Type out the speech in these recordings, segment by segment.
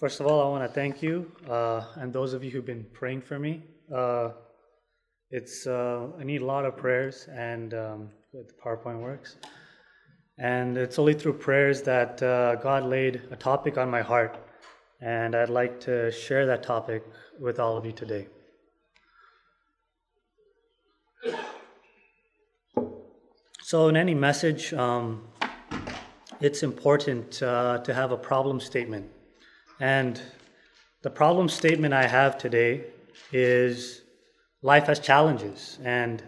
First of all, I want to thank you and those of you who've been praying for me. I need a lot of prayers, and the PowerPoint works. And it's only through prayers that God laid a topic on my heart, and I'd like to share that topic with all of you today. So in any message, it's important to have a problem statement. And the problem statement I have today is life has challenges, and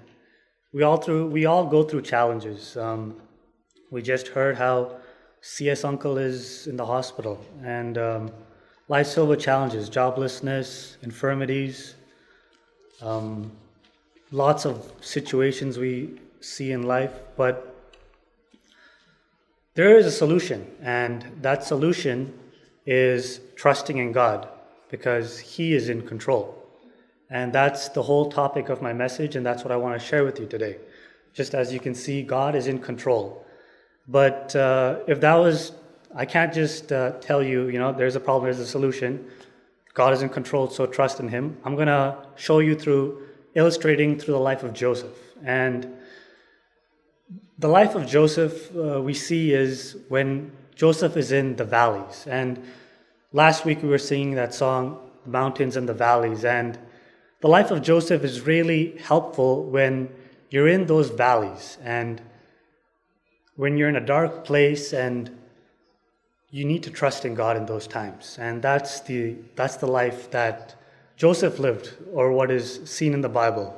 we all go through challenges. We just heard how CS uncle is in the hospital, and life's filled with challenges, joblessness, infirmities, lots of situations we see in life, but there is a solution, and that solution is trusting in God, because He is in control. And that's the whole topic of my message, and that's what I want to share with you today. Just as you can see, God is in control. But I can't just tell you, there's a problem, there's a solution. God is in control, so trust in Him. I'm going to show you illustrating through the life of Joseph. And the life of Joseph we see is when Joseph is in the valleys. And last week we were singing that song, Mountains and the Valleys. And the life of Joseph is really helpful when you're in those valleys and when you're in a dark place, and you need to trust in God in those times. And that's the life that Joseph lived, or what is seen in the Bible.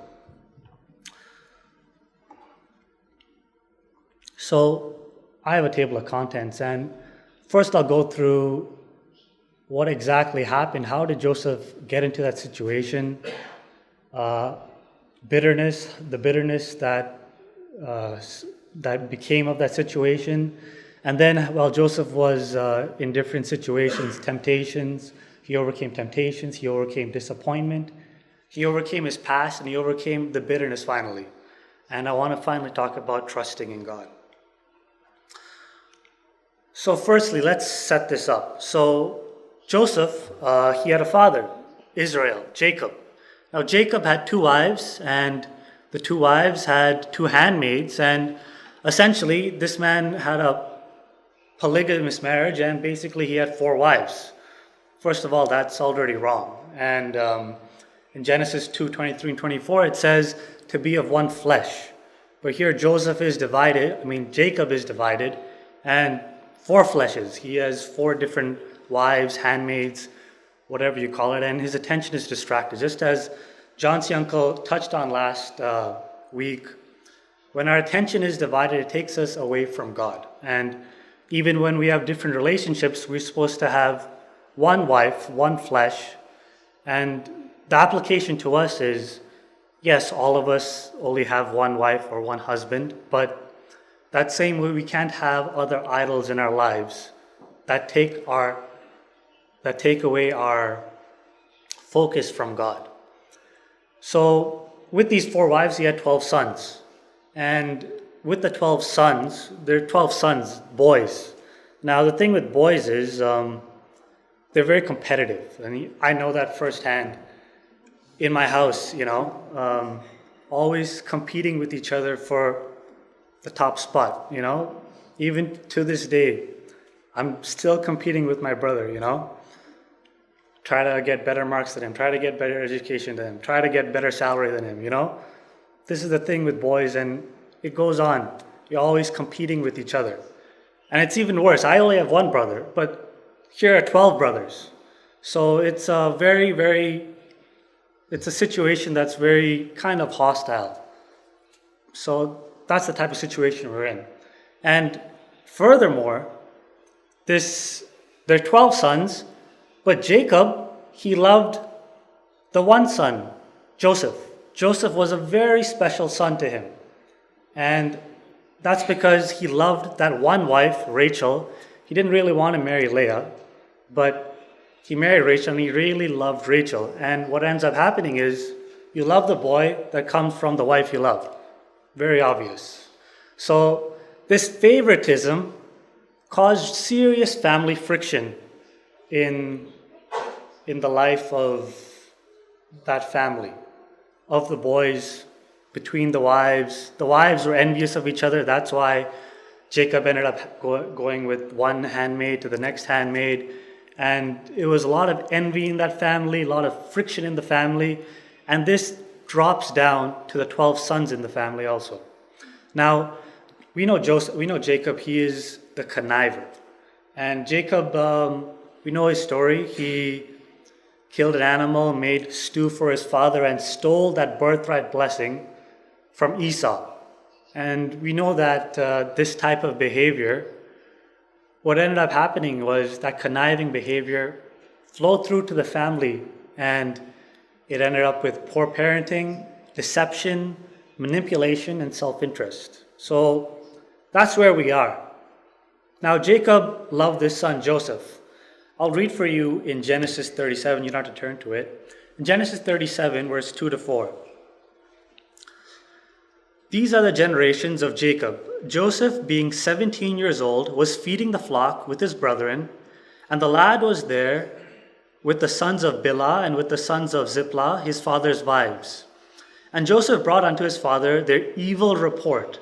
So I have a table of contents, and first I'll go through what exactly happened. How did Joseph get into that situation? The bitterness that became of that situation. And then while Joseph was in different situations, temptations, he overcame temptations, he overcame disappointment, he overcame his past, and he overcame the bitterness finally. And I want to finally talk about trusting in God. So firstly, let's set this up. So Joseph, he had a father, Israel, Jacob. Now Jacob had 2 wives, and the 2 wives had 2 handmaids, and essentially this man had a polygamous marriage, and basically he had 4 wives. First of all, that's already wrong. And in Genesis 2:23 and 24, it says to be of one flesh. But here Jacob is divided, and 4 fleshes. He has 4 different wives, handmaids, whatever you call it, and his attention is distracted. Just as John's uncle touched on last week, when our attention is divided, it takes us away from God. And even when we have different relationships, we're supposed to have one wife, one flesh. And the application to us is, yes, all of us only have one wife or one husband, but that same way we can't have other idols in our lives that take away our focus from God. So with these 4 wives, he had 12 sons. And with the 12 sons, there are 12 sons, boys. Now the thing with boys is they're very competitive. And I know that firsthand in my house, always competing with each other for the top spot, Even to this day, I'm still competing with my brother, Try to get better marks than him, try to get better education than him, try to get better salary than him, This is the thing with boys, and it goes on. You're always competing with each other. And it's even worse. I only have 1 brother, but here are 12 brothers. So it's a it's a situation that's very kind of hostile. So that's the type of situation we're in. And furthermore, there are 12 sons, but Jacob, he loved the one son, Joseph. Joseph was a very special son to him. And that's because he loved that one wife, Rachel. He didn't really want to marry Leah, but he married Rachel, and he really loved Rachel. And what ends up happening is you love the boy that comes from the wife you love. Very obvious. So this favoritism caused serious family friction in in the life of that family, of the boys, between the wives. The wives were envious of each other. That's why Jacob ended up going with one handmaid to the next handmaid. And it was a lot of envy in that family, a lot of friction in the family. And this drops down to the 12 sons in the family also. Now, we know Jacob, he is the conniver. And Jacob, we know his story. He killed an animal, made stew for his father, and stole that birthright blessing from Esau. And we know that this type of behavior, what ended up happening was that conniving behavior flowed through to the family, and it ended up with poor parenting, deception, manipulation, and self-interest. So that's where we are. Now, Jacob loved his son Joseph. I'll read for you in Genesis 37. You don't have to turn to it. In Genesis 37, verse 2 to 4. These are the generations of Jacob. Joseph, being 17 years old, was feeding the flock with his brethren, and the lad was there with the sons of Bilhah and with the sons of Zilpah, his father's wives. And Joseph brought unto his father their evil report.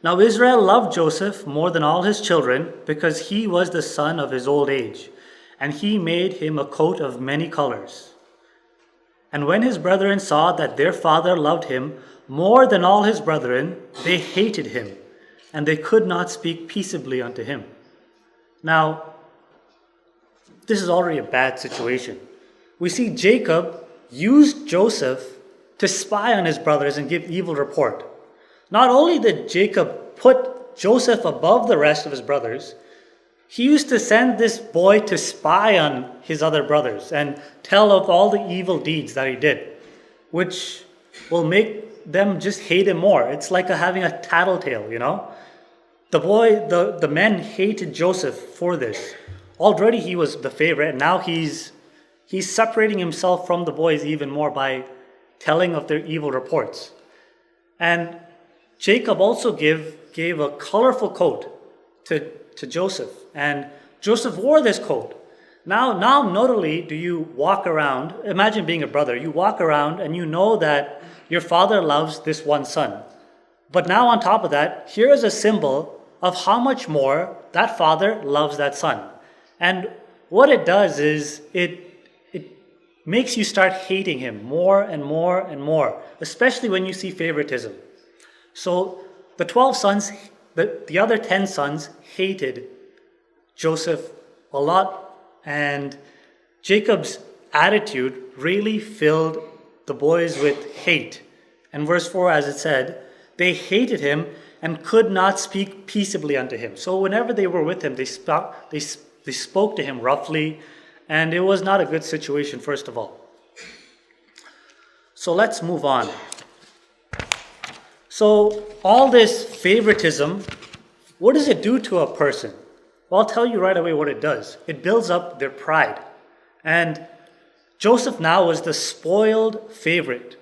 Now Israel loved Joseph more than all his children, because he was the son of his old age, and he made him a coat of many colors. And when his brethren saw that their father loved him more than all his brethren, they hated him, and they could not speak peaceably unto him. Now, this is already a bad situation. We see Jacob used Joseph to spy on his brothers and give evil report. Not only did Jacob put Joseph above the rest of his brothers, he used to send this boy to spy on his other brothers and tell of all the evil deeds that he did, which will make them just hate him more. It's like having a tattletale, you know. The men hated Joseph for this. Already he was the favorite, and now he's separating himself from the boys even more by telling of their evil reports. And Jacob also gave a colorful coat to Joseph, and Joseph wore this coat. Now not only do you walk around, imagine being a brother, you walk around and you know that your father loves this one son. But now on top of that, here is a symbol of how much more that father loves that son. And what it does is it makes you start hating him more and more and more, especially when you see favoritism. So the 12 sons, the other 10 sons hated Joseph a lot, and Jacob's attitude really filled the boys with hate. And verse 4, as it said, they hated him and could not speak peaceably unto him. So whenever they were with him, they spoke to him roughly, and it was not a good situation, first of all. So let's move on. So all this favoritism, what does it do to a person? Well, I'll tell you right away what it does. It builds up their pride. And Joseph now was the spoiled favorite.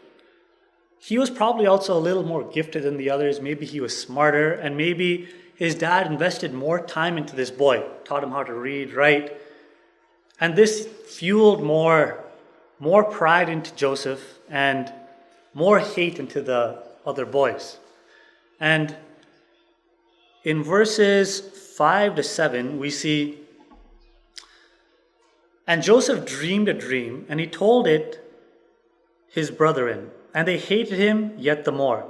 He was probably also a little more gifted than the others. Maybe he was smarter, and maybe his dad invested more time into this boy, taught him how to read, write. And this fueled more pride into Joseph and more hate into the other boys. And in verses 5 to 7, we see, and Joseph dreamed a dream, and he told it his brethren, and they hated him yet the more.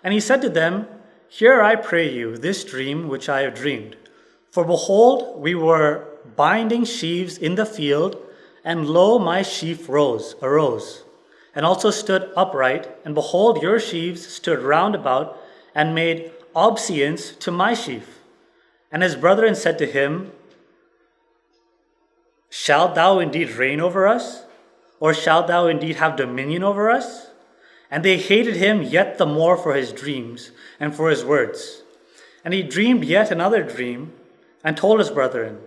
And he said to them, Hear, I pray you, this dream which I have dreamed. For behold, we were binding sheaves in the field, and lo, my sheaf arose, and also stood upright, and behold, your sheaves stood round about, and made obeisance to my sheaf. And his brethren said to him, Shalt thou indeed reign over us? Or shalt thou indeed have dominion over us? And they hated him yet the more for his dreams and for his words. And he dreamed yet another dream, and told his brethren,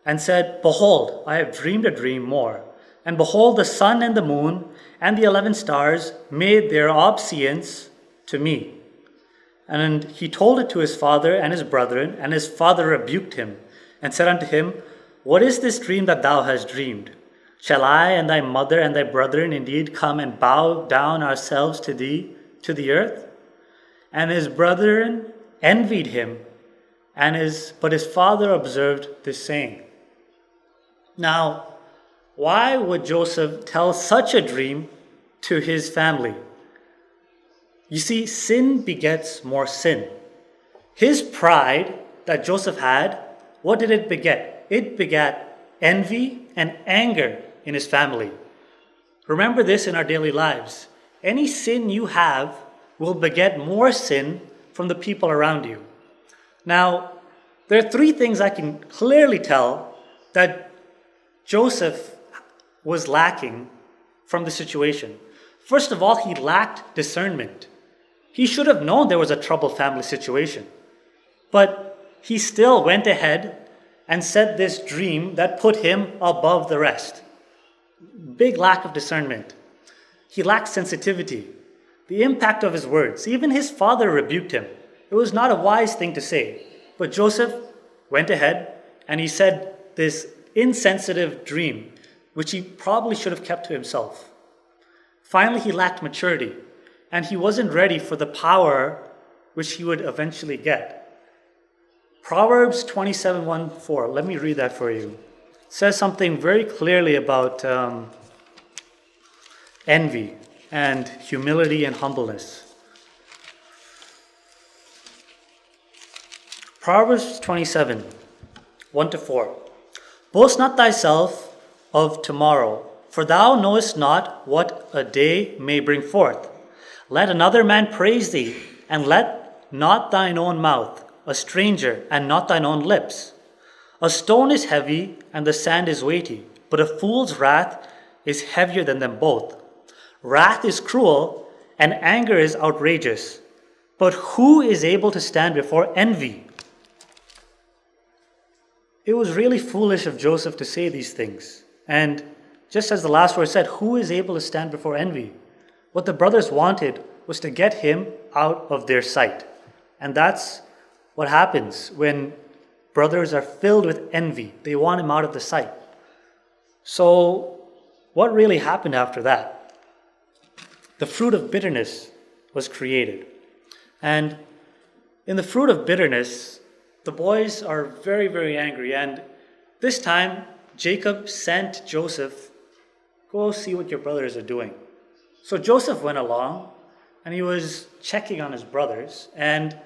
and said, Behold, I have dreamed a dream more. And behold, the sun and the moon and the 11 stars made their obeisance to me. And he told it to his father and his brethren, and his father rebuked him, and said unto him, What is this dream that thou hast dreamed? Shall I and thy mother and thy brethren indeed come and bow down ourselves to thee, to the earth? And his brethren envied him, but his father observed this saying. Now, why would Joseph tell such a dream to his family? You see, sin begets more sin. His pride that Joseph had, what did it beget? It begat envy and anger in his family. Remember this in our daily lives. Any sin you have will beget more sin from the people around you. Now, there are three things I can clearly tell that Joseph was lacking from the situation. First of all, he lacked discernment. He should have known there was a troubled family situation. But he still went ahead and said this dream that put him above the rest. Big lack of discernment. He lacked sensitivity. The impact of his words. Even his father rebuked him. It was not a wise thing to say. But Joseph went ahead and he said this insensitive dream, which he probably should have kept to himself. Finally, he lacked maturity, and he wasn't ready for the power which he would eventually get. Proverbs 27:1-4. Let me read that for you. It says something very clearly about envy and humility and humbleness. Proverbs 27:1-4. Boast not thyself of tomorrow, for thou knowest not what a day may bring forth. Let another man praise thee, and let not thine own mouth, a stranger, and not thine own lips. A stone is heavy, and the sand is weighty, but a fool's wrath is heavier than them both. Wrath is cruel, and anger is outrageous. But who is able to stand before envy? It was really foolish of Joseph to say these things. And just as the last word said, who is able to stand before envy? What the brothers wanted was to get him out of their sight. And that's what happens when brothers are filled with envy. They want him out of the sight. So what really happened after that? The fruit of bitterness was created. And in the fruit of bitterness, the boys are very, very angry. And this time, Jacob sent Joseph, go see what your brothers are doing. So Joseph went along, and he was checking on his brothers. And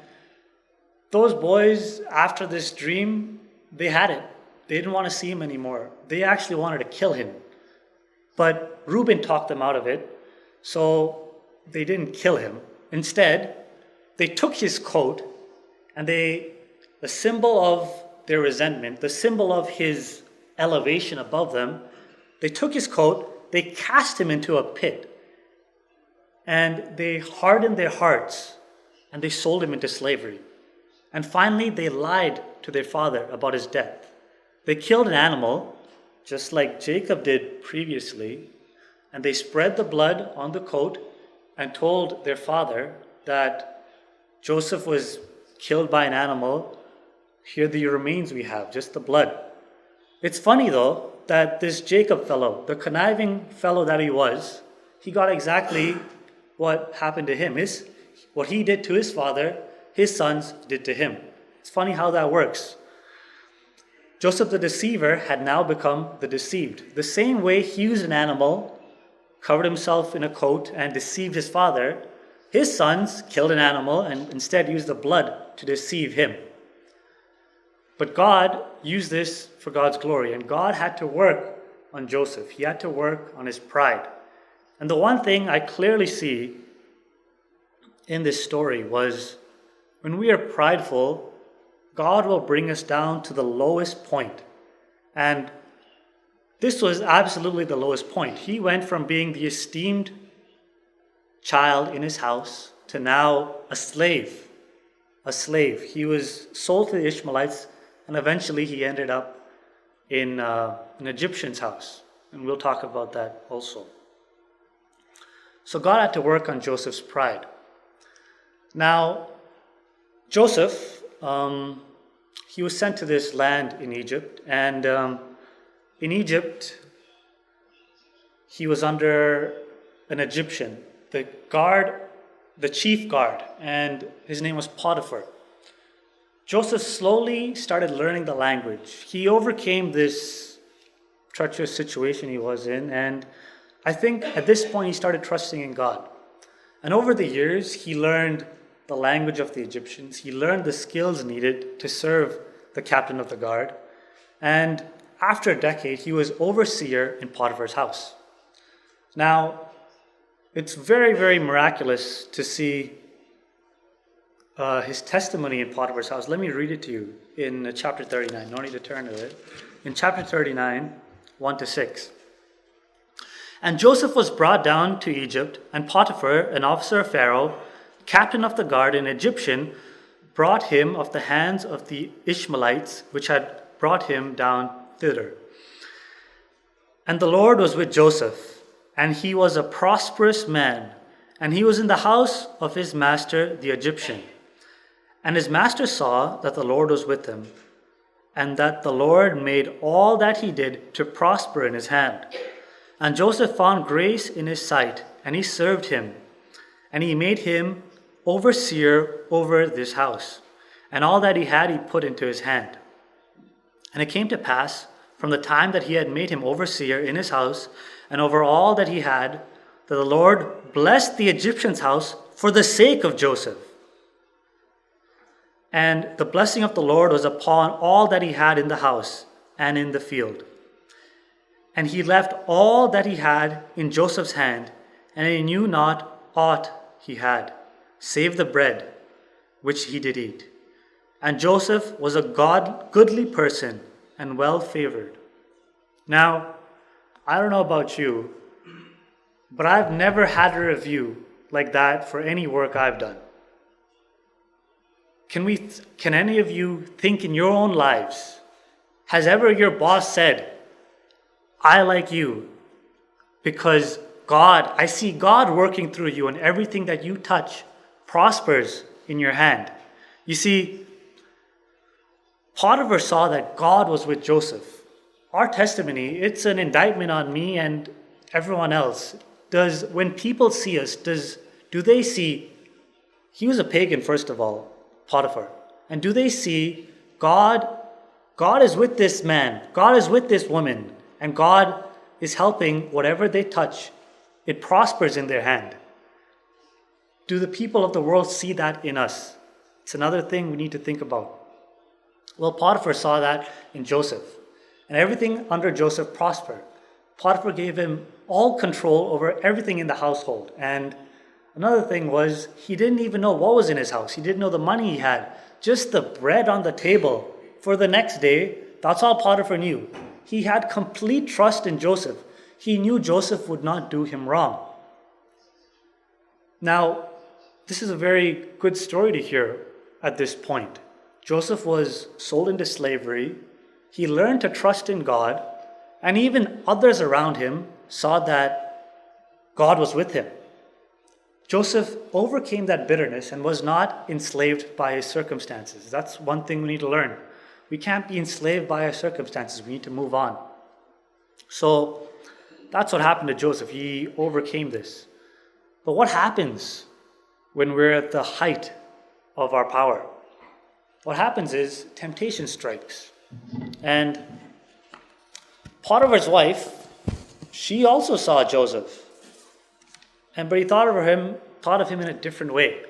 those boys, after this dream, they had it. They didn't want to see him anymore. They actually wanted to kill him. But Reuben talked them out of it, so they didn't kill him. Instead, they took his coat, and the symbol of their resentment, the symbol of his elevation above them, they took his coat, they cast him into a pit, and they hardened their hearts, and they sold him into slavery. And finally, they lied to their father about his death. They killed an animal, just like Jacob did previously, and they spread the blood on the coat and told their father that Joseph was killed by an animal. Here are the remains we have, just the blood. It's funny, though, that this Jacob fellow, the conniving fellow that he was, he got exactly what happened to him. What he did to his father, his sons did to him. It's funny how that works. Joseph the deceiver had now become the deceived. The same way he used an animal, covered himself in a coat, and deceived his father, his sons killed an animal and instead used the blood to deceive him. But God used this for God's glory, and God had to work on Joseph. He had to work on his pride. And the one thing I clearly see in this story was when we are prideful, God will bring us down to the lowest point. And this was absolutely the lowest point. He went from being the esteemed child in his house to now a slave. A slave. He was sold to the Ishmaelites, and eventually he ended up in an Egyptian's house. And we'll talk about that also. So God had to work on Joseph's pride. Now, Joseph, he was sent to this land in Egypt. And in Egypt, he was under an Egyptian, the chief guard, and his name was Potiphar. Joseph slowly started learning the language. He overcame this treacherous situation he was in, and I think at this point he started trusting in God. And over the years, he learned the language of the Egyptians. He learned the skills needed to serve the captain of the guard. And after a decade, he was overseer in Potiphar's house. Now, it's very, very miraculous to see his testimony in Potiphar's house. Let me read it to you in chapter 39. No need to turn to it. In chapter 39, 1-6. And Joseph was brought down to Egypt, and Potiphar, an officer of Pharaoh, captain of the guard, an Egyptian, brought him of the hands of the Ishmaelites, which had brought him down thither. And the Lord was with Joseph, and he was a prosperous man, and he was in the house of his master, the Egyptian. And his master saw that the Lord was with him, and that the Lord made all that he did to prosper in his hand. And Joseph found grace in his sight, and he served him, and he made him overseer over this house. And all that he had he put into his hand. And it came to pass, from the time that he had made him overseer in his house, and over all that he had, that the Lord blessed the Egyptian's house for the sake of Joseph. And the blessing of the Lord was upon all that he had in the house and in the field. And he left all that he had in Joseph's hand, and he knew not aught he had, save the bread which he did eat. And Joseph was a goodly person and well favored. Now, I don't know about you, but I've never had a review like that for any work I've done. Can any of you think in your own lives, has ever your boss said, I like you because I see God working through you, and everything that you touch prospers in your hand? You see, Potiphar saw that God was with Joseph. Our testimony, it's an indictment on me and everyone else. When people see us, do they see, he was a pagan first of all, Potiphar, and do they see God is with this man, God is with this woman, and God is helping whatever they touch, it prospers in their hand? Do the people of the world see that in us? It's another thing we need to think about. Well, Potiphar saw that in Joseph, and everything under Joseph prospered. Potiphar gave him all control over everything in the household. And another thing was, he didn't even know what was in his house. He didn't know the money he had. Just the bread on the table for the next day, that's all Potiphar knew. He had complete trust in Joseph. He knew Joseph would not do him wrong. Now, this is a very good story to hear at this point. Joseph was sold into slavery. He learned to trust in God, and even others around him saw that God was with him. Joseph overcame that bitterness and was not enslaved by his circumstances. That's one thing we need to learn. We can't be enslaved by our circumstances. We need to move on. So that's what happened to Joseph. He overcame this. But what happens when we're at the height of our power? What happens is temptation strikes. And Potiphar's wife, she also saw Joseph. But he thought of him in a different way.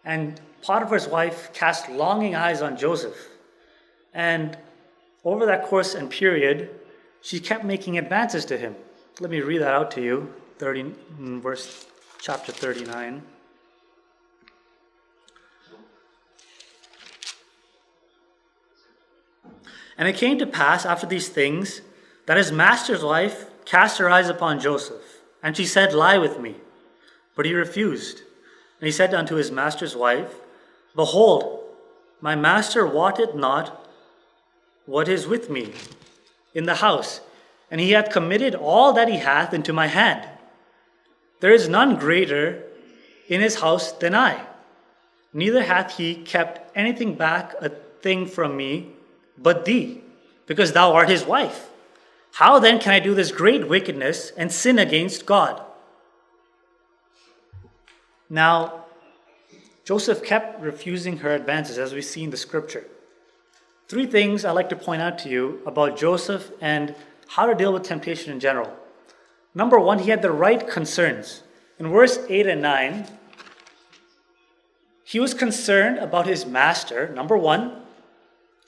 And Potiphar's wife cast longing eyes on Joseph. And over that course and period, she kept making advances to him. Let me read that out to you, chapter 39. And it came to pass after these things that his master's wife cast her eyes upon Joseph, and she said, Lie with me. But he refused. And he said unto his master's wife, Behold, my master wotteth not what is with me in the house, and he hath committed all that he hath into my hand. There is none greater in his house than I. Neither hath he kept anything back a thing from me but thee, because thou art his wife. How then can I do this great wickedness and sin against God? Now, Joseph kept refusing her advances, as we see in the scripture. 3 things I'd like to point out to you about Joseph and how to deal with temptation in general. Number 1, he had the right concerns. In verse 8 and 9, he was concerned about his master, number 1.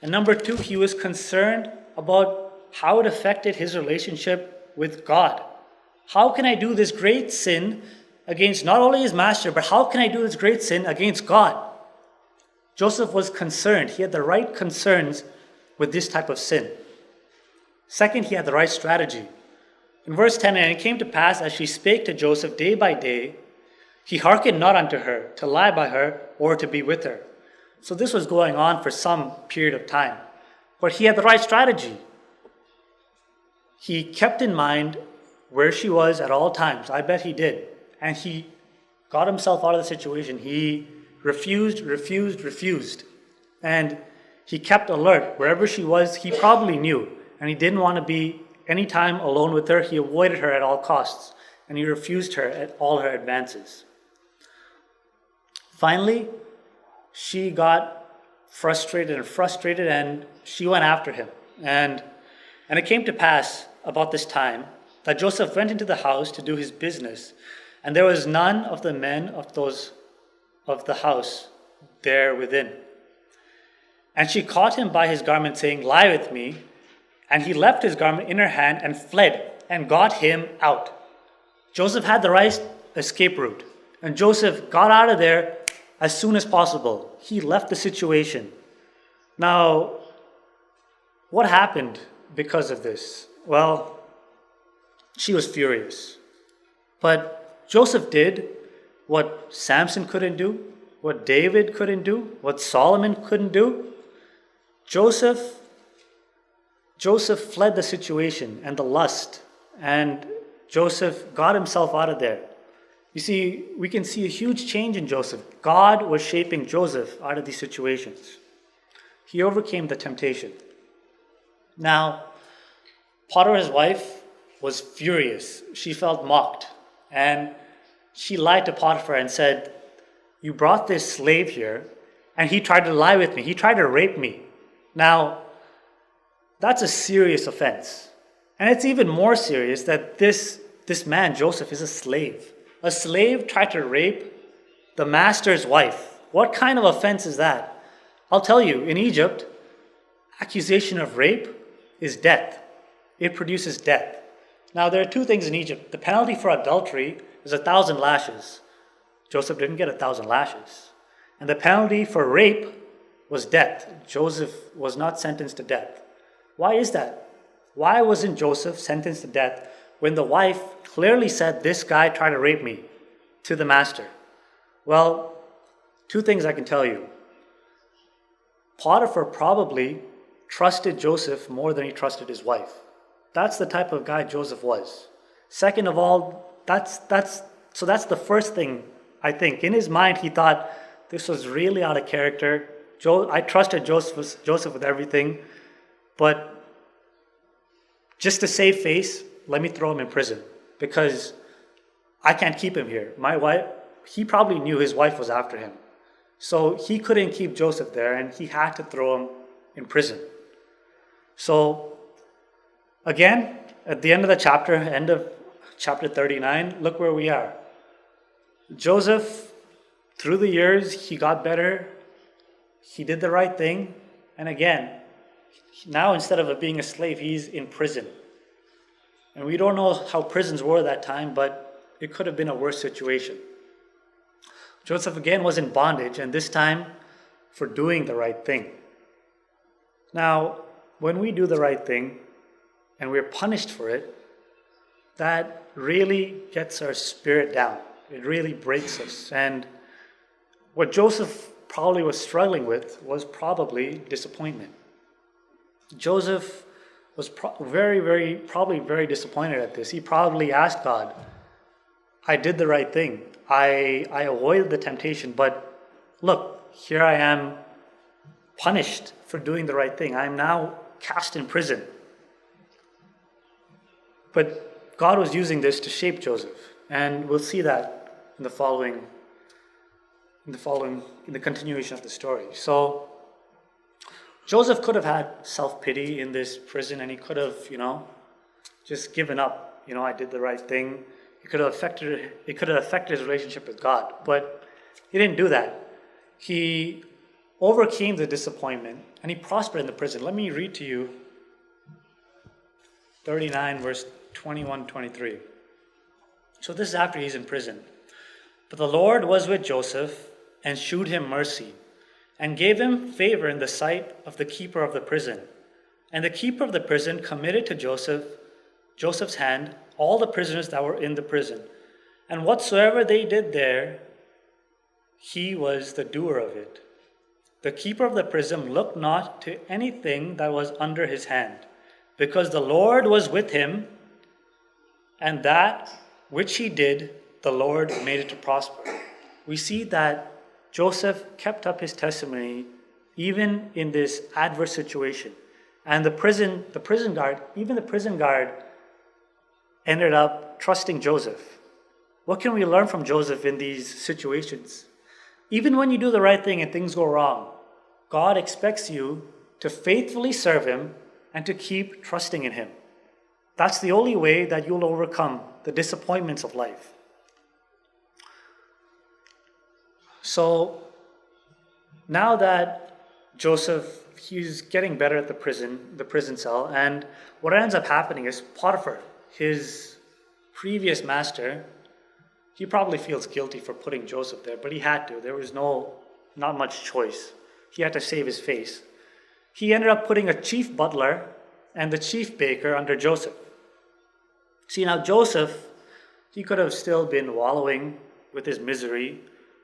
And number 2, he was concerned about how it affected his relationship with God. How can I do this great sin against not only his master, but how can I do this great sin against God? Joseph was concerned. He had the right concerns with this type of sin. Second, he had the right strategy. In verse 10, and it came to pass, as she spake to Joseph day by day, he hearkened not unto her, to lie by her, or to be with her. So this was going on for some period of time. But he had the right strategy. He kept in mind where she was at all times. I bet he did. And he got himself out of the situation. He refused. And he kept alert. Wherever she was, he probably knew. And he didn't want to be any time alone with her. He avoided her at all costs. And he refused her at all her advances. Finally, she got frustrated, and she went after him. And it came to pass about this time that Joseph went into the house to do his business, and there was none of the men of the house there within. And she caught him by his garment, saying, Lie with me. And he left his garment in her hand and fled and got him out. Joseph had the right escape route, and Joseph got out of there as soon as possible. He left the situation. Now, what happened because of this? Well, she was furious. But Joseph did what Samson couldn't do, what David couldn't do, what Solomon couldn't do. Joseph fled the situation and the lust, and Joseph got himself out of there. You see, we can see a huge change in Joseph. God was shaping Joseph out of these situations. He overcame the temptation. Now, Potiphar's wife was furious. She felt mocked. And she lied to Potiphar and said, You brought this slave here, and he tried to lie with me. He tried to rape me. Now, that's a serious offense. And it's even more serious that this man, Joseph, is a slave. A slave tried to rape the master's wife. What kind of offense is that? I'll tell you, in Egypt, accusation of rape is death. It produces death. Now, there are 2 things in Egypt. The penalty for adultery is 1,000 lashes. Joseph didn't get 1,000 lashes. And the penalty for rape was death. Joseph was not sentenced to death. Why is that? Why wasn't Joseph sentenced to death when the wife clearly said, This guy tried to rape me, to the master? Well, 2 things I can tell you. Potiphar probably trusted Joseph more than he trusted his wife. That's the type of guy Joseph was. Second of all, that's the first thing, I think. In his mind, he thought, this was really out of character. I trusted Joseph with everything, but just to save face, let me throw him in prison because I can't keep him here. He probably knew his wife was after him. So he couldn't keep Joseph there, and he had to throw him in prison. So again, at the end of the chapter, end of chapter 39, look where we are. Joseph, through the years, he got better. He did the right thing. And again, now instead of being a slave, he's in prison. And we don't know how prisons were at that time, but it could have been a worse situation. Joseph again was in bondage, and this time for doing the right thing. Now, when we do the right thing and we're punished for it, that really gets our spirit down. It really breaks us. And what Joseph probably was struggling with was probably disappointment. Joseph was probably very disappointed at this. He probably asked God, I did the right thing. I avoided the temptation, but look, here I am punished for doing the right thing. I am now cast in prison. But God was using this to shape Joseph. And we'll see that in the continuation of the story. So Joseph could have had self-pity in this prison, and he could have, just given up. I did the right thing. It could have affected his relationship with God, but he didn't do that. He overcame the disappointment, and he prospered in the prison. Let me read to you 39, verse 21, 23. So this is after he's in prison. But the Lord was with Joseph and shewed him mercy, and gave him favor in the sight of the keeper of the prison. And the keeper of the prison committed to Joseph's hand all the prisoners that were in the prison. And whatsoever they did there, he was the doer of it. The keeper of the prison looked not to anything that was under his hand, because the Lord was with him, and that which he did, the Lord made it to prosper. We see that Joseph kept up his testimony even in this adverse situation. And the prison guard ended up trusting Joseph. What can we learn from Joseph in these situations? Even when you do the right thing and things go wrong, God expects you to faithfully serve him and to keep trusting in him. That's the only way that you'll overcome the disappointments of life. So now that Joseph, he's getting better at the prison cell, and what ends up happening is Potiphar, his previous master, he probably feels guilty for putting Joseph there, but he had to. There was not much choice. He had to save his face. He ended up putting a chief butler and the chief baker under Joseph. See, now Joseph, he could have still been wallowing with his misery.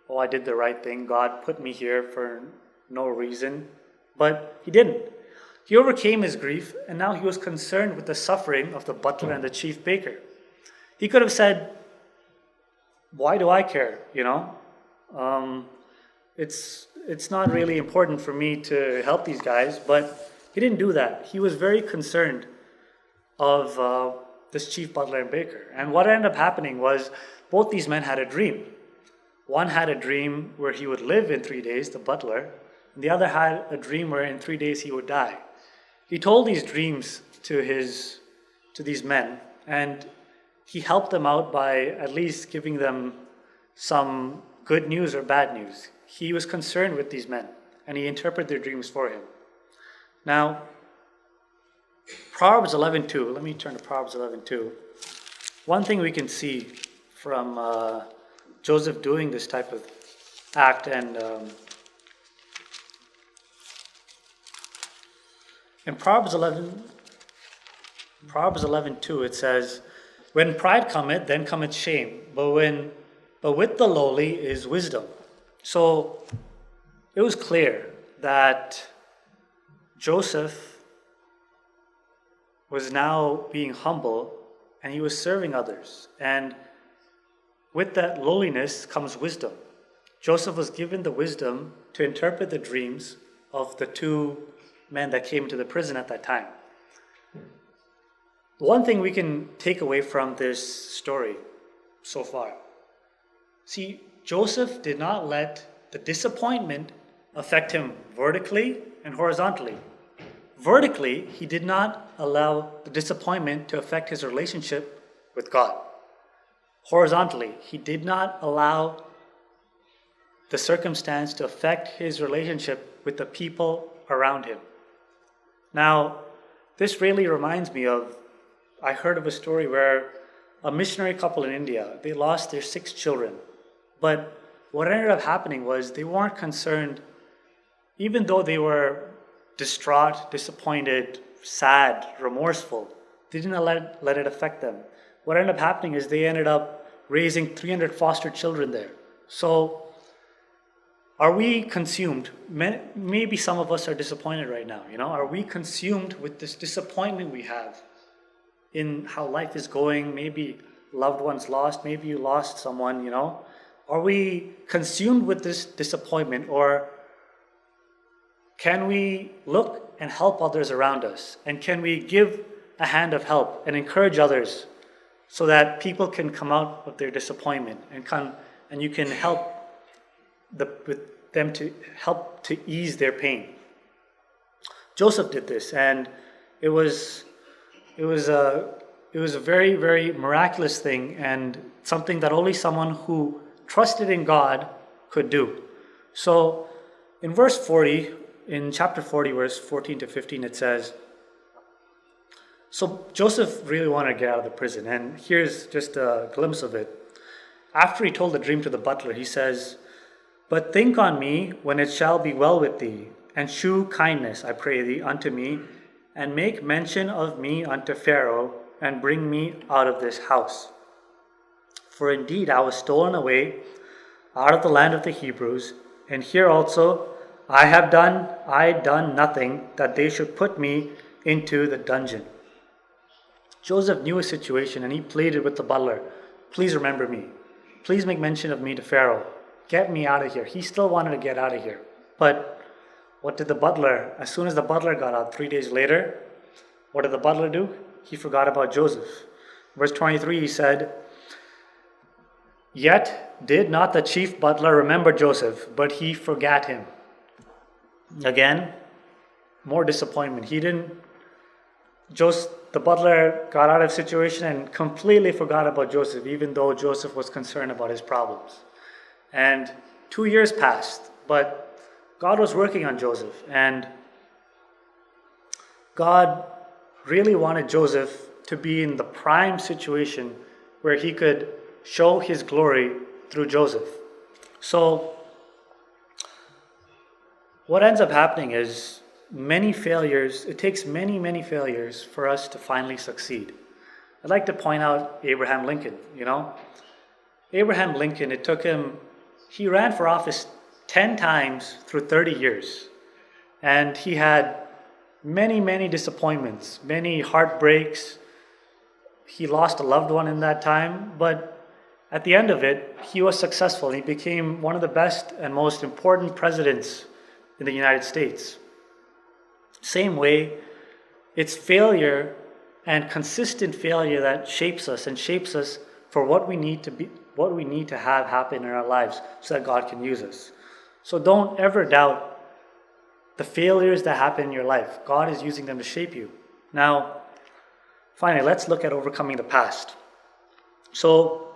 Oh, I did the right thing. God put me here for no reason. But he didn't. He overcame his grief, and now he was concerned with the suffering of the butler and the chief baker. He could have said, why do I care? It's not really important for me to help these guys, but he didn't do that. He was very concerned of this chief butler and baker. And what ended up happening was both these men had a dream. One had a dream where he would live in 3 days, the butler, and the other had a dream where in 3 days he would die. He told these dreams to these men, and he helped them out by at least giving them some good news or bad news. He was concerned with these men, and he interpreted their dreams for him. Now, Proverbs 11:2. Let me turn to Proverbs 11:2. One thing we can see from Joseph doing this type of act, and in Proverbs 11:2, it says, "When pride cometh, then cometh shame, but with the lowly is wisdom." So it was clear that Joseph was now being humble, and he was serving others. And with that lowliness comes wisdom. Joseph was given the wisdom to interpret the dreams of the two men that came to the prison at that time. One thing we can take away from this story so far. See, Joseph did not let the disappointment affect him vertically and horizontally. Vertically, he did not allow the disappointment to affect his relationship with God. Horizontally, he did not allow the circumstance to affect his relationship with the people around him. Now, this really reminds me of, I heard of a story where a missionary couple in India, they lost their 6 children. But what ended up happening was they weren't concerned, even though they were distraught, disappointed, sad, remorseful, they didn't let it affect them. What ended up happening is they ended up raising 300 foster children there. So are we consumed? Maybe some of us are disappointed right now. Are we consumed with this disappointment we have in how life is going? Maybe loved ones lost. Maybe you lost someone, Are we consumed with this disappointment, or can we look and help others around us? And can we give a hand of help and encourage others so that people can come out of their disappointment and you can help with them to help to ease their pain. Joseph did this, and it was a very, very miraculous thing, and something that only someone who trusted in God could do. So in verse 40, in chapter 40, verse 14 to 15, it says, so Joseph really wanted to get out of the prison, and here's just a glimpse of it. After he told the dream to the butler, he says, but think on me when it shall be well with thee, and shew kindness, I pray thee, unto me, and make mention of me unto Pharaoh, and bring me out of this house. For indeed I was stolen away out of the land of the Hebrews, and here also I done nothing that they should put me into the dungeon. Joseph knew his situation, and he pleaded with the butler, please remember me. Please make mention of me to Pharaoh. Get me out of here. He still wanted to get out of here. But what did the butler, as soon as the butler got out 3 days later, what did the butler do? He forgot about Joseph. Verse 23, he said, yet did not the chief butler remember Joseph, but he forgat him. Again, more disappointment. The butler got out of the situation and completely forgot about Joseph, even though Joseph was concerned about his problems. And 2 years passed, but God was working on Joseph, and God really wanted Joseph to be in the prime situation where he could show his glory through Joseph. So what ends up happening is it takes many, many failures for us to finally succeed. I'd like to point out Abraham Lincoln, Abraham Lincoln, he ran for office 10 times through 30 years. And he had many, many disappointments, many heartbreaks. He lost a loved one in that time, but at the end of it, he was successful. He became one of the best and most important presidents in the United States. Same way, it's failure and consistent failure that shapes us for what we need to have happen in our lives so that God can use us. So don't ever doubt the failures that happen in your life. God is using them to shape you. Now, finally, let's look at overcoming the past. So,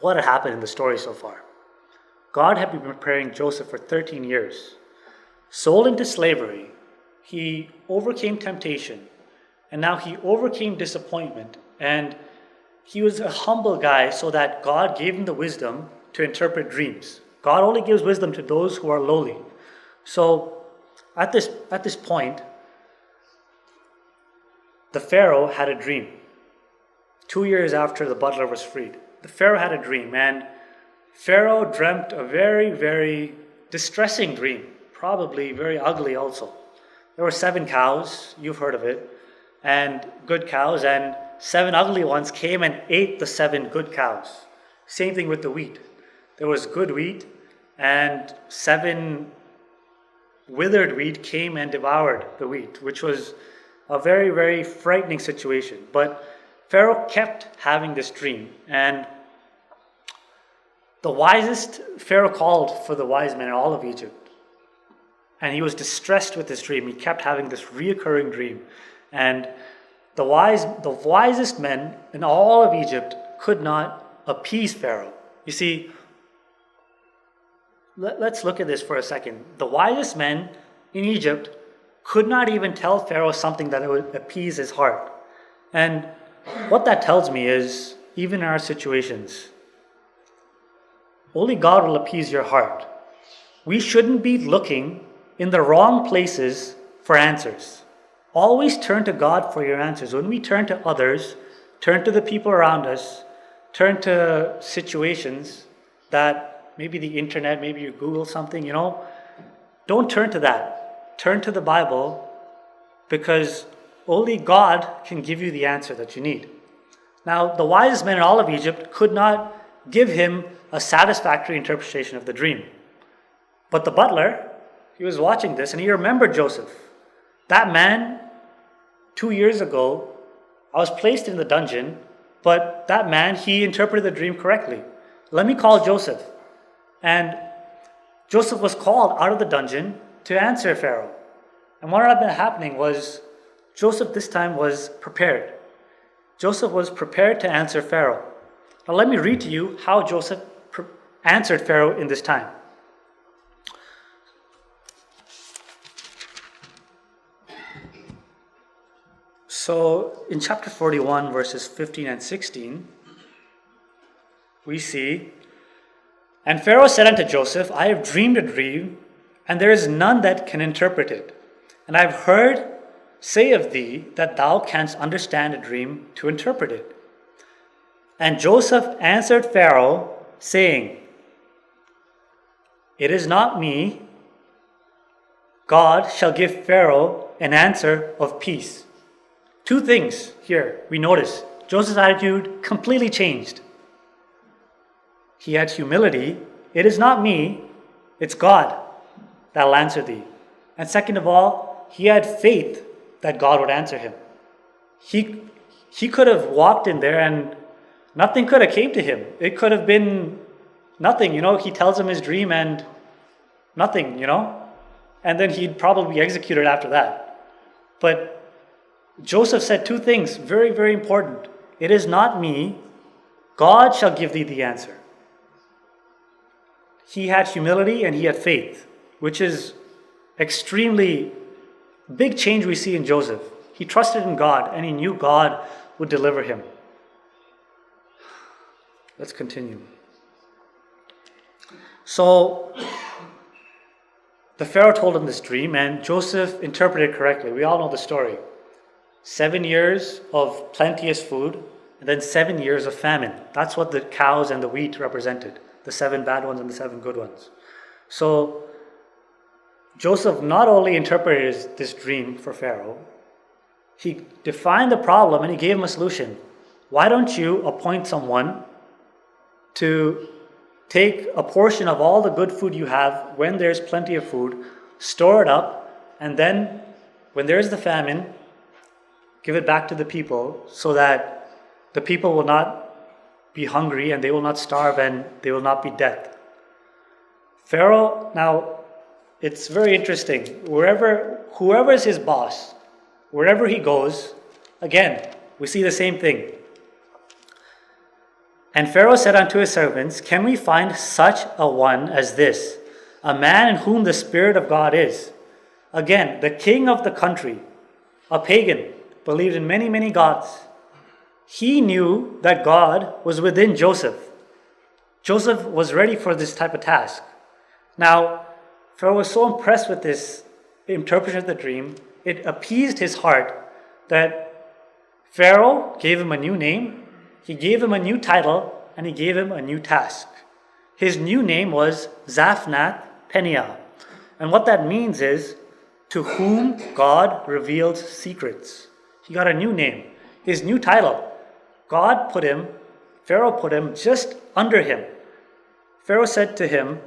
what had happened in the story so far? God had been preparing Joseph for 13 years. Sold into slavery, he overcame temptation, and now he overcame disappointment, and he was a humble guy so that God gave him the wisdom to interpret dreams. God only gives wisdom to those who are lowly. So at this point, the Pharaoh had a dream. 2 years after the butler was freed, the Pharaoh had a dream, and Pharaoh dreamt a very, very distressing dream, probably very ugly also. There were 7 cows, you've heard of it, and good cows, and 7 ugly ones came and ate the 7 good cows. Same thing with the wheat. There was good wheat, and 7 withered wheat came and devoured the wheat, which was a very, very frightening situation. But Pharaoh kept having this dream, and Pharaoh called for the wise men in all of Egypt. And he was distressed with this dream. He kept having this reoccurring dream. And the wisest men in all of Egypt could not appease Pharaoh. You see, let's look at this for a second. The wisest men in Egypt could not even tell Pharaoh something that would appease his heart. And what that tells me is, even in our situations, only God will appease your heart. We shouldn't be looking in the wrong places for answers. Always turn to God for your answers. When we turn to others, turn to the people around us, turn to situations that maybe the internet, maybe you Google something, don't turn to that. Turn to the Bible, because only God can give you the answer that you need. Now, the wisest men in all of Egypt could not give him a satisfactory interpretation of the dream. But the butler, he was watching this and he remembered Joseph. That man, 2 years ago, I was placed in the dungeon, but that man, he interpreted the dream correctly. Let me call Joseph. And Joseph was called out of the dungeon to answer Pharaoh. And what had been happening was Joseph this time was prepared. Joseph was prepared to answer Pharaoh. Now let me read to you how Joseph answered Pharaoh in this time. So in chapter 41, verses 15 and 16, we see, "And Pharaoh said unto Joseph, I have dreamed a dream, and there is none that can interpret it. And I have heard say of thee that thou canst understand a dream to interpret it. And Joseph answered Pharaoh, saying, It is not me. God shall give Pharaoh an answer of peace." Two things here we notice. Joseph's attitude completely changed. He had humility. It is not me, it's God that will answer thee. And second of all, he had faith that God would answer him. He could have walked in there and nothing could have came to him. It could have been nothing, he tells him his dream and nothing, and then he'd probably be executed after that. But Joseph said two things, very, very important. It is not me, God shall give thee the answer. He had humility and he had faith, which is extremely big change we see in Joseph. He trusted in God and he knew God would deliver him. Let's continue. So the Pharaoh told him this dream and Joseph interpreted correctly. We all know the story. 7 years of plenteous food and then 7 years of famine. That's what the cows and the wheat represented. The 7 bad ones and the 7 good ones. So Joseph not only interpreted this dream for Pharaoh, he defined the problem and he gave him a solution. Why don't you appoint someone to take a portion of all the good food you have when there's plenty of food, store it up, and then when there's the famine, give it back to the people so that the people will not be hungry and they will not starve and they will not be dead. Pharaoh, now, it's very interesting. Whoever is his boss, wherever he goes, again, we see the same thing. "And Pharaoh said unto his servants, Can we find such a one as this, a man in whom the Spirit of God is?" Again, the king of the country, a pagan, believed in many, many gods. He knew that God was within Joseph. Joseph was ready for this type of task. Now, Pharaoh was so impressed with this interpretation of the dream, it appeased his heart that Pharaoh gave him a new name, he gave him a new title, and he gave him a new task. His new name was Zaphnath-Paneah. And what that means is, to whom God revealed secrets. He got a new name. His new title, Pharaoh put him just under him. Pharaoh said to him,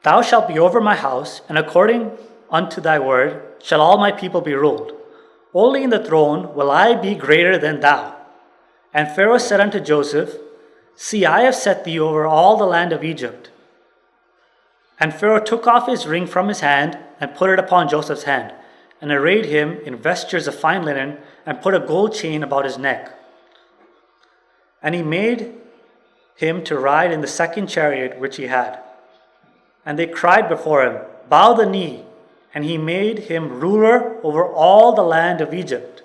"Thou shalt be over my house, and according unto thy word shall all my people be ruled. Only in the throne will I be greater than thou." And Pharaoh said unto Joseph, "See, I have set thee over all the land of Egypt." And Pharaoh took off his ring from his hand and put it upon Joseph's hand, and arrayed him in vestures of fine linen, and put a gold chain about his neck. And he made him to ride in the second chariot which he had. And they cried before him, "Bow the knee." And he made him ruler over all the land of Egypt.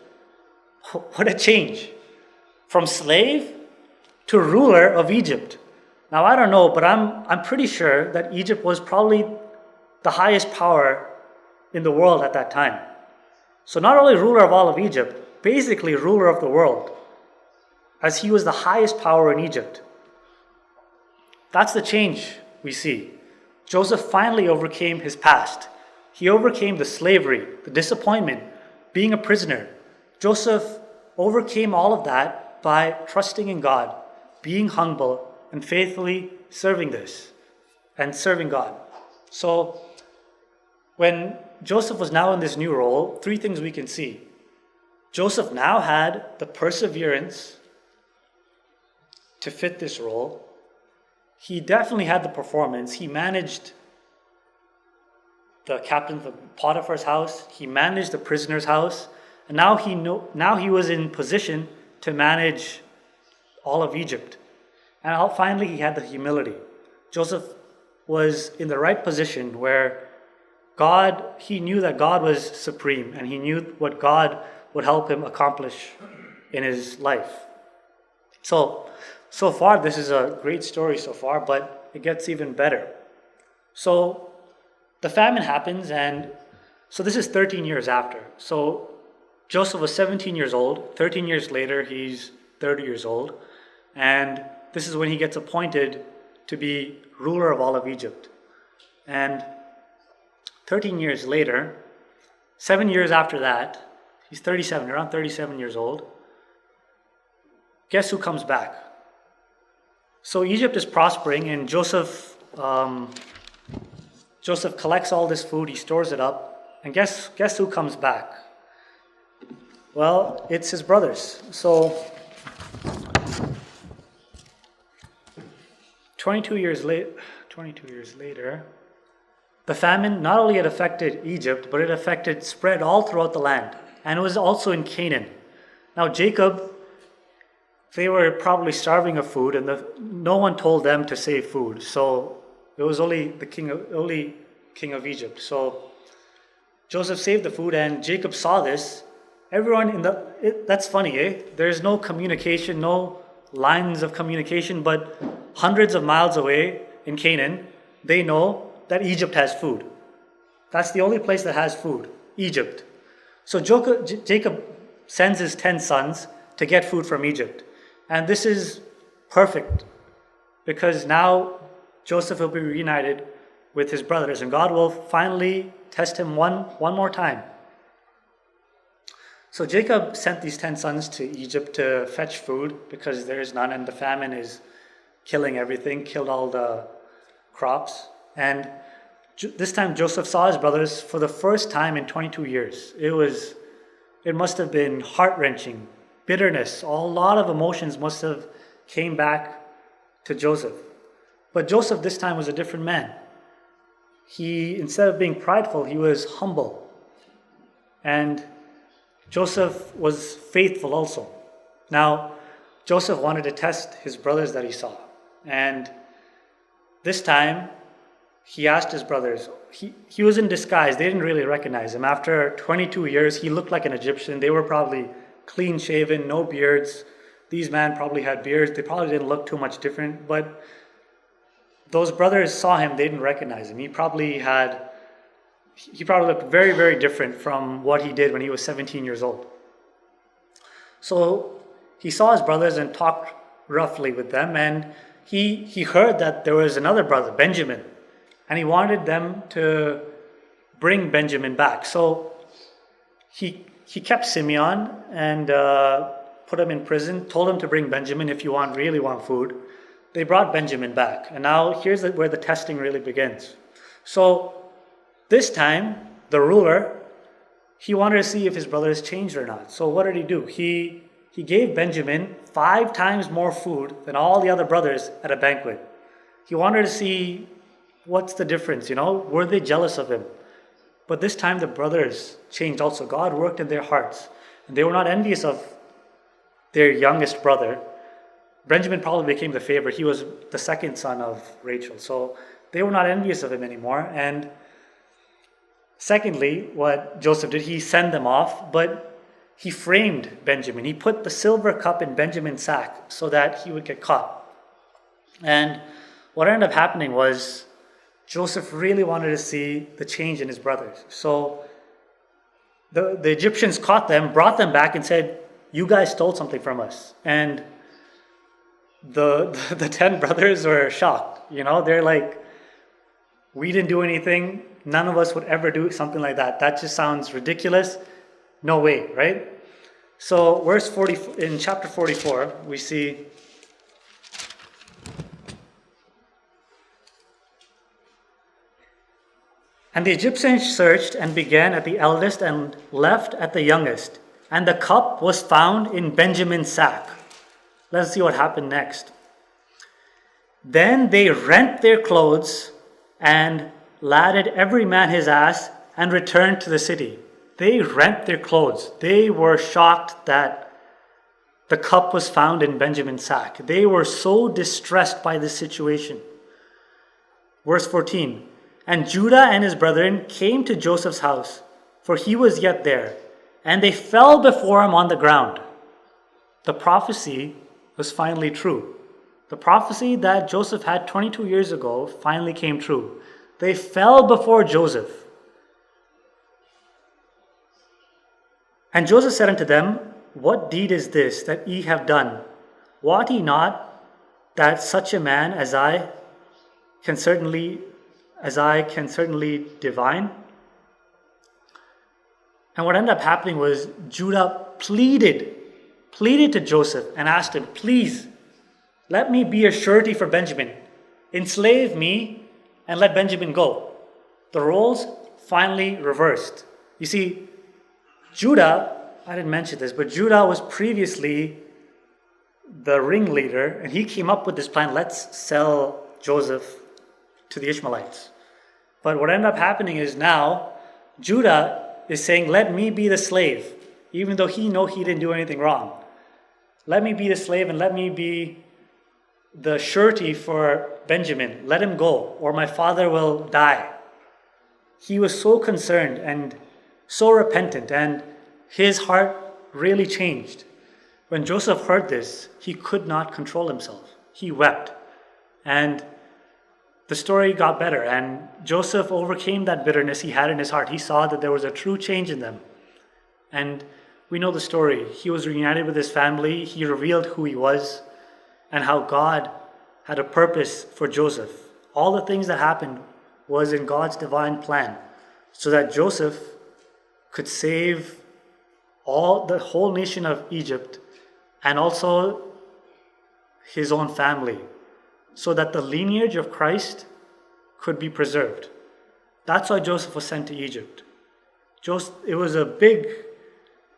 What a change. From slave to ruler of Egypt. Now, I don't know, but I'm pretty sure that Egypt was probably the highest power in the world at that time. So not only ruler of all of Egypt, basically ruler of the world, as he was the highest power in Egypt. That's the change we see. Joseph finally overcame his past. He overcame the slavery, the disappointment, being a prisoner. Joseph overcame all of that by trusting in God, being humble, and faithfully serving God. So when Joseph was now in this new role, three things we can see. Joseph now had the perseverance to fit this role. He definitely had the performance. He managed the captain of Potiphar's house. He managed the prisoner's house. And now he was in position to manage all of Egypt. And finally, he had the humility. Joseph was in the right position where he knew that God was supreme, and he knew what God would help him accomplish in his life. So far, this is a great story so far, but it gets even better. So the famine happens, and so this is 13 years after. So Joseph was 17 years old. 13 years later, he's 30 years old. And this is when he gets appointed to be ruler of all of Egypt. And 13 years later, 7 years after that, he's 37, around 37 years old. Guess who comes back? So Egypt is prospering, and Joseph collects all this food, he stores it up, and guess who comes back? Well, it's his brothers. So 22 years later, the famine not only had affected Egypt, but it spread all throughout the land, and it was also in Canaan. Now Jacob, they were probably starving of food, and no one told them to save food. So it was only the king of Egypt. So Joseph saved the food, and Jacob saw this. Everyone that's funny, eh? There's no communication, no lines of communication, but hundreds of miles away in Canaan, they know that Egypt has food. That's the only place that has food, Egypt. So Jacob sends his 10 sons to get food from Egypt. And this is perfect, because now Joseph will be reunited with his brothers, and God will finally test him one more time. So Jacob sent these 10 sons to Egypt to fetch food, because there is none, and the famine is killing everything, killed all the crops. And this time Joseph saw his brothers for the first time in 22 years. It must have been heart-wrenching, bitterness, a lot of emotions must have came back to Joseph. But Joseph this time was a different man. Instead of being prideful, he was humble. And Joseph was faithful also. Now, Joseph wanted to test his brothers that he saw. And this time, he asked his brothers, he was in disguise. They didn't really recognize him. After 22 years, he looked like an Egyptian. They were probably clean-shaven, no beards. These men probably had beards. They probably didn't look too much different. But those brothers saw him. They didn't recognize him. He probably looked very, very different from what he did when he was 17 years old. So he saw his brothers and talked roughly with them, and he heard that there was another brother, Benjamin, and he wanted them to bring Benjamin back. So he kept Simeon and put him in prison, told him to bring Benjamin if you really want food. They brought Benjamin back, and now here's where the testing really begins. So this time, the ruler, he wanted to see if his brothers changed or not. So what did he do? He gave Benjamin 5 times more food than all the other brothers at a banquet. He wanted to see what's the difference, were they jealous of him? But this time the brothers changed also. God worked in their hearts, and they were not envious of their youngest brother. Benjamin probably became the favorite. He was the second son of Rachel. So they were not envious of him anymore. And secondly, what Joseph did, he sent them off, but he framed Benjamin. He put the silver cup in Benjamin's sack so that he would get caught. And what ended up happening was Joseph really wanted to see the change in his brothers. So the Egyptians caught them, brought them back, and said, "You guys stole something from us." And the 10 brothers were shocked. They're like, "We didn't do anything. None of us would ever do something like that. That just sounds ridiculous. No way," right? So in chapter 44, we see And the Egyptians searched and began at the eldest and left at the youngest. And the cup was found in Benjamin's sack. Let's see what happened next. Then they rent their clothes and laded every man his ass and returned to the city. They rent their clothes. They were shocked that the cup was found in Benjamin's sack. They were so distressed by this situation. Verse 14. And Judah and his brethren came to Joseph's house, for he was yet there, and they fell before him on the ground. The prophecy was finally true. The prophecy that Joseph had 22 years ago finally came true. They fell before Joseph. And Joseph said unto them, What deed is this that ye have done? Wot ye not that such a man as I can certainly divine? And what ended up happening was Judah pleaded to Joseph and asked him, Please, let me be a surety for Benjamin. Enslave me and let Benjamin go. The roles finally reversed. You see, Judah, I didn't mention this, but Judah was previously the ringleader, and he came up with this plan, let's sell Joseph to the Ishmaelites. But what ended up happening is now Judah is saying, let me be the slave, even though he didn't do anything wrong. Let me be the slave and let me be the surety for Benjamin. Let him go, or my father will die. He was so concerned and so repentant, and his heart really changed. When Joseph heard this, he could not control himself. He wept. And the story got better, and Joseph overcame that bitterness he had in his heart. He saw that there was a true change in them. And we know the story. He was reunited with his family. He revealed who he was and how God had a purpose for Joseph. All the things that happened was in God's divine plan, so that Joseph could save the whole nation of Egypt and also his own family, so that the lineage of Christ could be preserved. That's why Joseph was sent to Egypt. It was a big.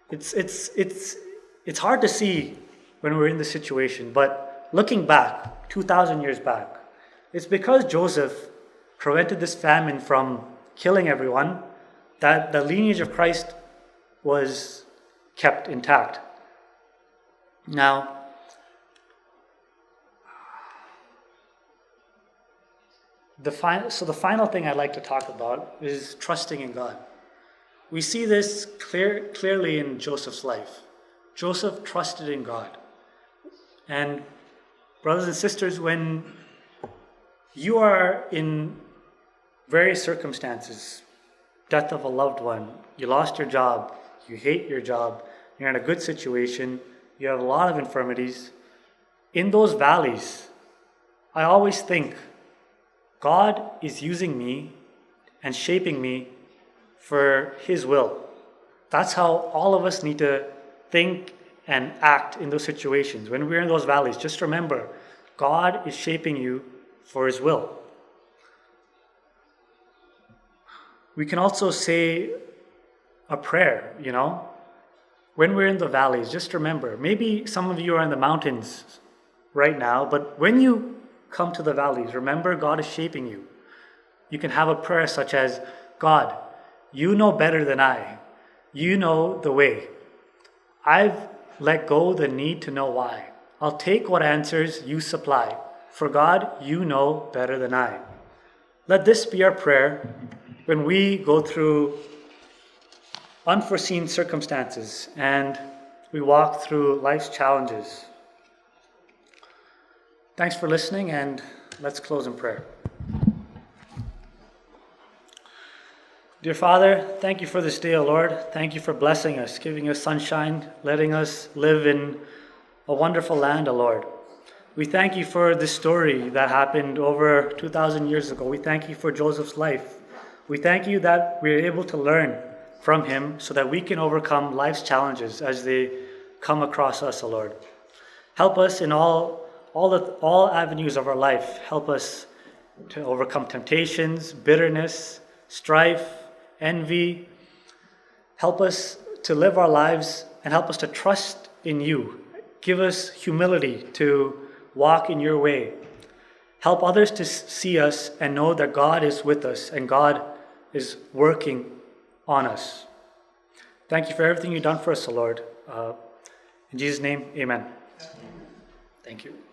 It's hard to see when we're in this situation, but looking back 2,000 years back, it's because Joseph prevented this famine from killing everyone that the lineage of Christ was kept intact. Now, the final thing I'd like to talk about is trusting in God. We see this clearly in Joseph's life. Joseph trusted in God. And brothers and sisters, when you are in various circumstances, death of a loved one, you lost your job, you hate your job, you're in a good situation, you have a lot of infirmities, in those valleys, I always think, God is using me and shaping me for His will. That's how all of us need to think and act in those situations. When we're in those valleys, just remember, God is shaping you for His will. We can also say a prayer, When we're in the valleys, just remember, maybe some of you are in the mountains right now, but when you come to the valleys, remember God is shaping you. You can have a prayer such as, God, you know better than I. You know the way. I've let go the need to know why. I'll take what answers you supply. For God, you know better than I. Let this be our prayer when we go through unforeseen circumstances and we walk through life's challenges. Thanks for listening, and let's close in prayer. Dear Father, thank you for this day, O Lord. Thank you for blessing us, giving us sunshine, letting us live in a wonderful land, O Lord. We thank you for this story that happened over 2,000 years ago. We thank you for Joseph's life. We thank you that we're able to learn from him so that we can overcome life's challenges as they come across us, O Lord. Help us in all avenues of our life. Help us to overcome temptations, bitterness, strife, envy. Help us to live our lives and help us to trust in you. Give us humility to walk in your way. Help others to see us and know that God is with us and God is working on us. Thank you for everything you've done for us, Lord. In Jesus' name, amen. Thank you.